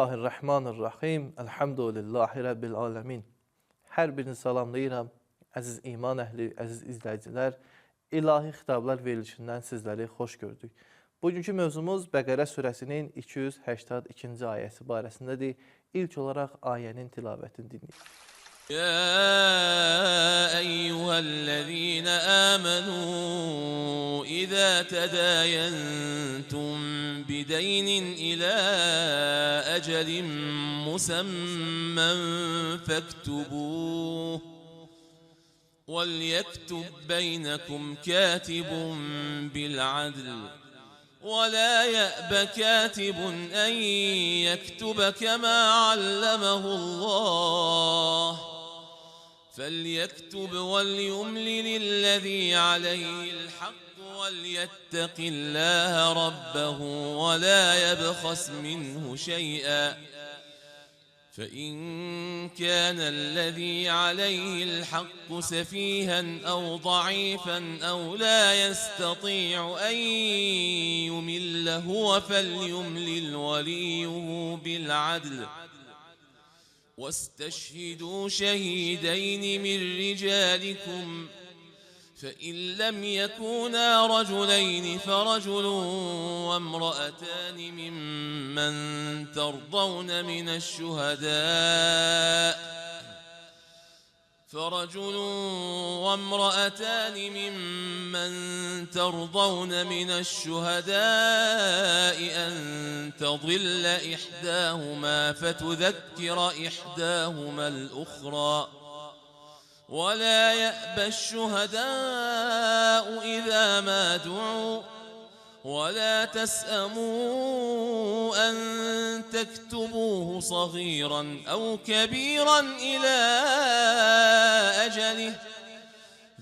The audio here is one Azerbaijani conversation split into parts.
Bismillahirrahmanirrahim. Elhamdülillahi Rabbil alemin. Hər birini salamlayıram. Əziz iman əhli, əziz izləyicilər, ilahi xitablar verilişindən sizləri xoş gördük. Bugünkü mövzumuz Bəqərə surəsinin 282-ci ayəsi barəsindədir. İlk olaraq ayənin tilavətini dinləyək. يا أيها الذين آمنوا إذا تداينتم بدين إلى أجل مسمى فاكتبوه وليكتب بينكم كاتب بالعدل ولا يأب كاتب أن يكتب كما علمه الله فليكتب وليملل الذي عليه الحق وليتق الله ربه ولا يبخس منه شيئا فإن كان الذي عليه الحق سفيها أو ضعيفا أو لا يستطيع أن يمل هو فليملل وليه بالعدل واستشهدوا شهيدين من رجالكم فإن لم يكونا رجلين فرجل وامرأتان ممن ترضون من الشهداء أن تضل إحداهما فتذكر إحداهما الأخرى ولا يأبى الشهداء إذا ما دعوا ولا تسأموا أن تكتبوه صغيرا أو كبيرا إلى أجله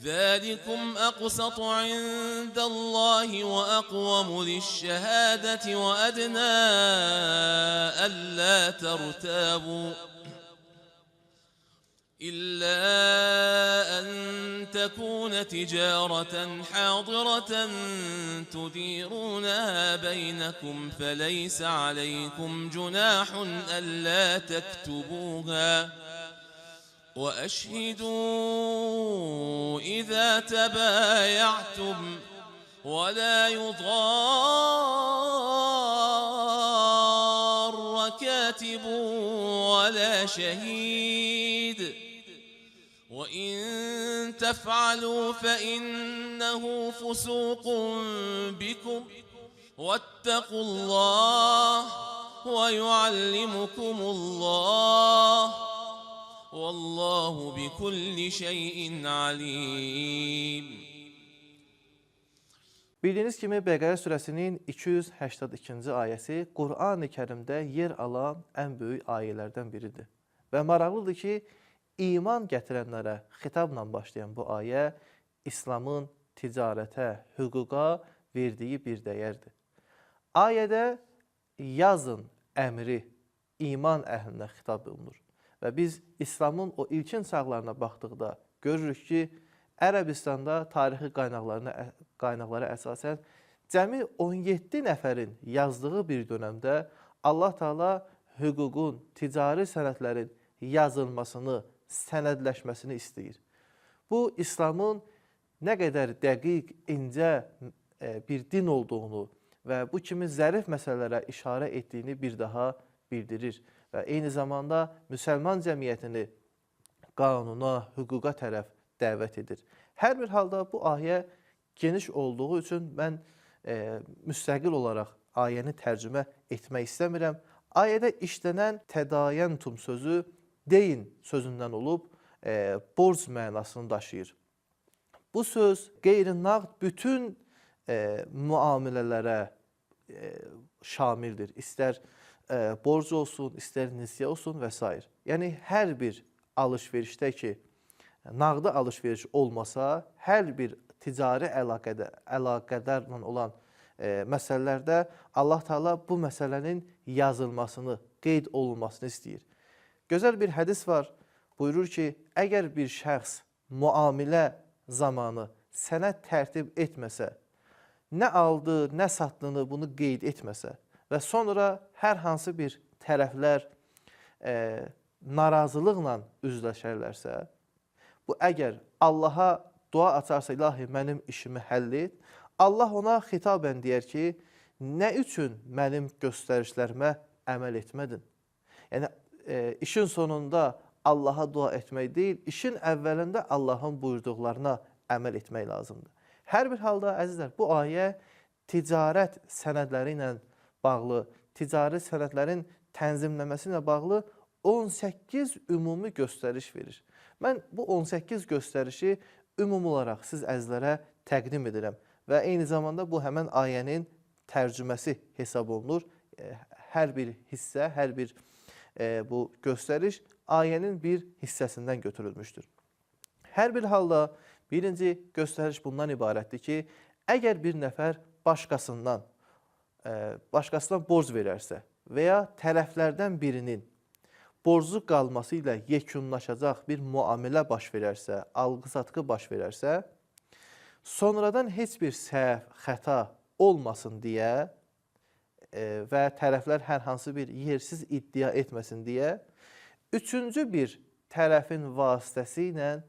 ذلكم أقسط عند الله وأقوم للشهادة وأدنى ألا ترتابوا إلا أن تكون تجارة حاضرة تديرونها بينكم فليس عليكم جناح ألا تكتبوها وأشهدوا إذا تبايعتم ولا يضار كاتب ولا شهيد وإن تفعلوا فإنه فسوق بكم واتقوا الله ويعلمكم الله والله بكل شيء عليم. Bildiyiniz kimi Bəqərə surəsinin 282-ci ayəsi Qur'an-ı Kərimdə yer alan ən böyük ayələrdən biridir. Və maraqlıdır ki, iman gətirənlərə xitabla başlayan bu ayə İslamın ticarətə, hüquqa verdiyi bir dəyərdir. Ayədə yazın əmri iman əhlinə xitab olunur. Və biz İslamın o ilkin çağlarına baxdıqda görürük ki, Ərəbistanda tarixi qaynaqlara əsasən cəmi 17 nəfərin yazdığı bir dönəmdə Allah Teala hüququn, ticari sənədlərin yazılmasını, sənədləşməsini istəyir. Bu, İslamın nə qədər dəqiq, incə bir din olduğunu və bu kimi zərif məsələlərə işarə etdiyini bir daha bildirir. Və eyni zamanda müsəlman cəmiyyətini qanuna, hüquqa tərəf dəvət edir. Hər bir halda bu ayə geniş olduğu üçün mən müstəqil olaraq ayəni tərcümə etmək istəmirəm. Ayədə işlənən tədayəntum sözü deyin sözündən olub borc mənasını daşıyır. Bu söz qeyri-nağd bütün müamilələrə şamildir. İstər borc olsun, istər nisyə olsun və s. Yəni, hər bir alış-verişdə ki, nağdı alış-veriş olmasa, hər bir ticari əlaqədarla olan məsələlərdə Allah Teala bu məsələnin yazılmasını, qeyd olunmasını istəyir. Gözəl bir hədis var, buyurur ki, əgər bir şəxs müamilə zamanı sənəd tərtib etməsə, nə aldı, nə satdığını bunu qeyd etməsə və sonra hər hansı bir tərəflər narazılıqla üzləşərlərsə, bu əgər Allaha dua açarsa, ilahi mənim işimi həll et, Allah ona xitabən deyər ki, nə üçün mənim göstərişlərimə əməl etmədin? Yəni, işin sonunda Allaha dua etmək deyil, işin əvvəlində Allahın buyurduqlarına əməl etmək lazımdır. Hər bir halda, əzizlər, bu ayə ticarət sənədləri ilə bağlı, ticari sənədlərin tənzimləməsi ilə bağlı 18 ümumi göstəriş verir. Mən bu 18 göstərişi ümumi olaraq siz əzizlərə təqdim edirəm və eyni zamanda bu həmən ayənin tərcüməsi hesab olunur. Hər bir hissə, hər bir bu göstəriş ayənin bir hissəsindən götürülmüşdür. Hər bir halda birinci göstəriş bundan ibarətdir ki, əgər bir nəfər başqasına borc verərsə və ya tərəflərdən birinin borcu qalması ilə yekunlaşacaq bir müamilə baş verərsə, alqı-satqı baş verərsə, sonradan heç bir səhv, xəta olmasın deyə və tərəflər hər hansı bir yersiz iddia etməsin deyə, üçüncü bir tərəfin vasitəsilə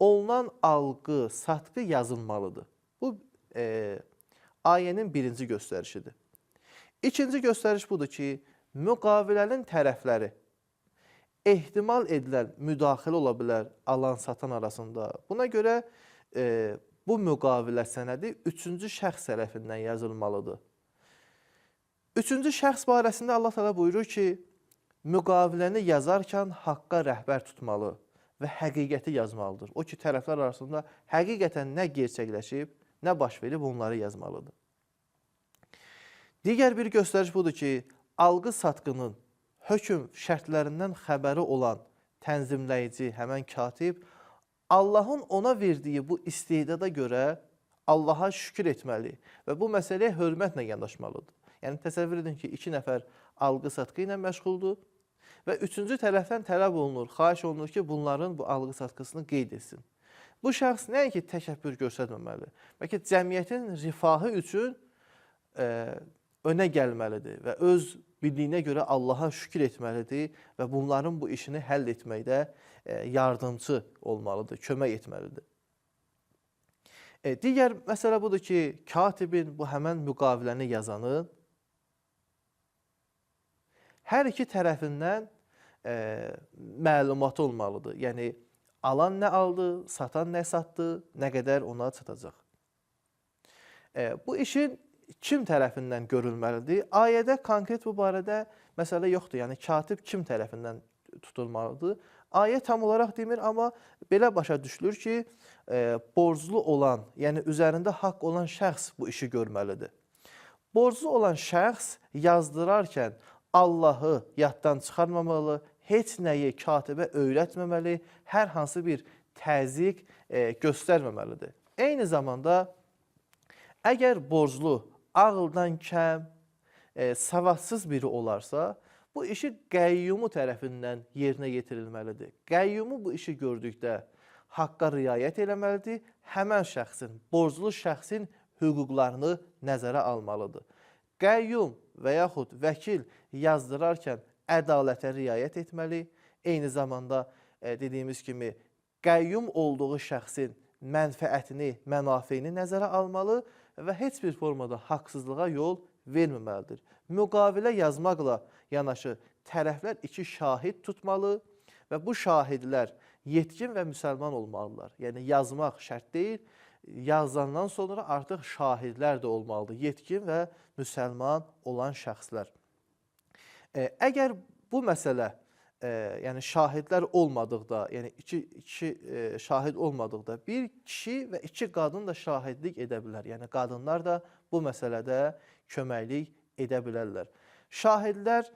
olunan alqı, satqı yazılmalıdır. Bu ayənin birinci göstərişidir. İkinci göstəriş budur ki, müqavilənin tərəfləri ehtimal edilən müdaxilə ola bilər alan-satan arasında. Buna görə bu müqavilə sənədi üçüncü şəxs tərəfindən yazılmalıdır. Üçüncü şəxs barəsində Allah təala buyurur ki, müqaviləni yazarkən haqqa rəhbər tutmalı və həqiqəti yazmalıdır. O ki, tərəflər arasında həqiqətən nə gerçəkləşib, nə baş verib, onları yazmalıdır. Digər bir göstəriş budur ki, alqı-satqının hökm şərtlərindən xəbəri olan tənzimləyici, həmən katib, Allahın ona verdiyi bu istedada görə Allaha şükür etməli və bu məsələyə hörmətlə yanaşmalıdır. Yəni, təsəvvür edin ki, iki nəfər alqı-satqı ilə məşğuldur və üçüncü tərəfdən tələb olunur, xahiş olunur ki, bunların bu alqı-satqısını qeyd etsin. Bu şəxs nəinki təkəbbür göstərməməlidir, bəlkə cəmiyyətin rifahı üçün önə gəlməlidir və öz bildiyinə görə Allaha şükür etməlidir və bunların bu işini həll etməkdə yardımcı olmalıdır, kömək etməlidir. Digər məsələ budur ki, katibin bu həmən müqaviləni yazanı hər iki tərəfindən məlumatı olmalıdır. Yəni, alan nə aldı, satan nə satdı, nə qədər ona çatacaq. Bu işin kim tərəfindən görülməlidir? Ayədə konkret bu barədə məsələ yoxdur. Yəni, katib kim tərəfindən tutulmalıdır? Ayə tam olaraq demir, amma belə başa düşülür ki, borclu olan, yəni üzərində haqq olan şəxs bu işi görməlidir. Borclu olan şəxs yazdırarkən Allahı yaddan çıxarmamalı, heç nəyi katibə öyrətməməli, hər hansı bir təzyiq göstərməməlidir. Eyni zamanda, əgər borclu ağıldan kəm, savadsız biri olarsa, bu işi qəyyumu tərəfindən yerinə yetirilməlidir. Qəyyumu bu işi gördükdə haqqa riayət eləməlidir, həmən şəxsin, borclu şəxsin hüquqlarını nəzərə almalıdır. Qəyyum və yaxud vəkil yazdırarkən ədalətə riayət etməli, eyni zamanda dediyimiz kimi qəyyum olduğu şəxsin mənfəətini, mənafeyini nəzərə almalı və heç bir formada haqsızlığa yol verməməlidir. Müqavilə yazmaqla yanaşı tərəflər iki şahid tutmalı və bu şahidlər yetkin və müsəlman olmalıdırlar. Yəni, yazmaq şərt deyil, yazandan sonra artıq şahidlər də olmalıdır, yetkin və müsəlman olan şəxslər. Əgər bu məsələ, yəni şahidlər olmadıqda, yəni iki şahid olmadıqda, bir kişi və iki qadın da şahidlik edə bilər. Yəni, qadınlar da bu məsələdə köməklik edə bilərlər. Şahidlər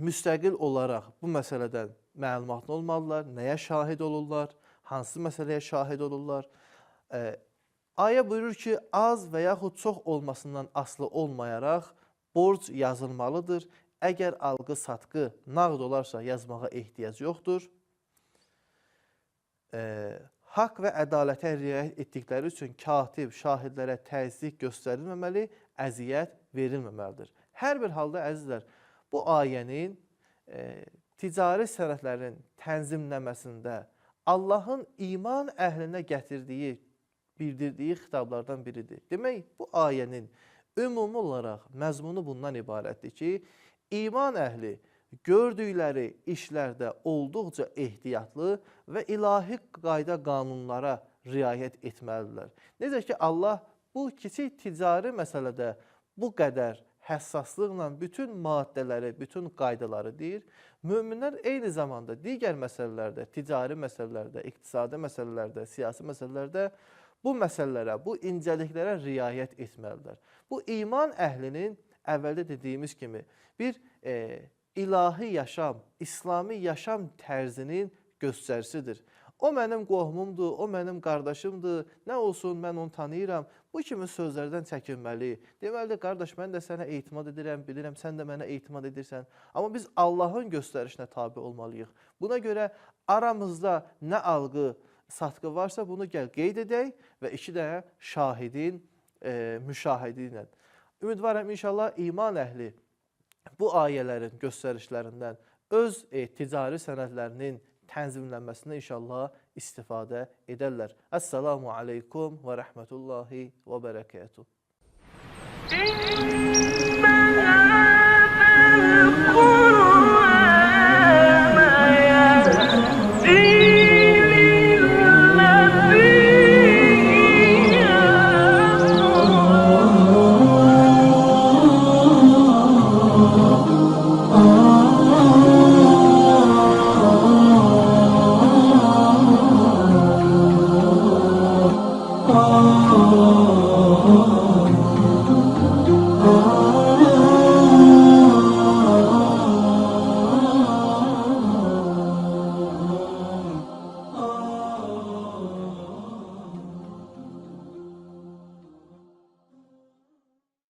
müstəqil olaraq bu məsələdən məlumatlı olmalılar, nəyə şahid olurlar, hansı məsələyə şahid olurlar. Ayə buyurur ki, az və yaxud çox olmasından asılı olmayaraq borc yazılmalıdır. Əgər alqı-satqı nağd olarsa yazmağa ehtiyac yoxdur. Haqq və ədalətə riayət etdikləri üçün katib, şahidlərə təzyiq göstərilməməli, əziyyət verilməməlidir. Hər bir halda, əzizlər, bu ayənin ticari sənədlərin tənzimləməsində Allahın iman əhlinə bildirdiyi xitablardan biridir. Demək, bu ayənin ümumi olaraq məzmunu bundan ibarətdir ki, iman əhli gördükləri işlərdə olduqca ehtiyatlı və ilahi qayda qanunlara riayət etməlidirlər. Necə ki, Allah bu kiçik ticari məsələdə bu qədər həssaslıqla bütün maddələri, bütün qaydaları deyir. Möminlər eyni zamanda digər məsələlərdə, ticari məsələlərdə, iqtisadi məsələlərdə, siyasi məsələlərdə bu məsələlərə, bu incəliklərə riayət etməlidirlər. Bu iman əhlinin əvvəldə dediyimiz kimi bir ilahi yaşam, İslami yaşam tərzinin göstəricisidir. O mənim qohumumdur, o mənim qardaşımdır, nə olsun mən onu tanıyıram. Bu kimi sözlərdən çəkinməli. Deməli, qardaş, mən də sənə etimad edirəm, bilirəm, sən də mənə etimad edirsən. Amma biz Allahın göstərişinə tabi olmalıyıq. Buna görə aramızda nə alğı, satqı varsa bunu gəl qeyd edək və iki dənə şahidin müşahidi ilə. Ümidvaram, inşallah iman əhli bu ayələrin göstərişlərindən öz ticari sənədlərinin tənzimlənməsində inşallah istifadə edərlər. Əssalamu aleykum və rəhmətullahi və bərəkətuhu.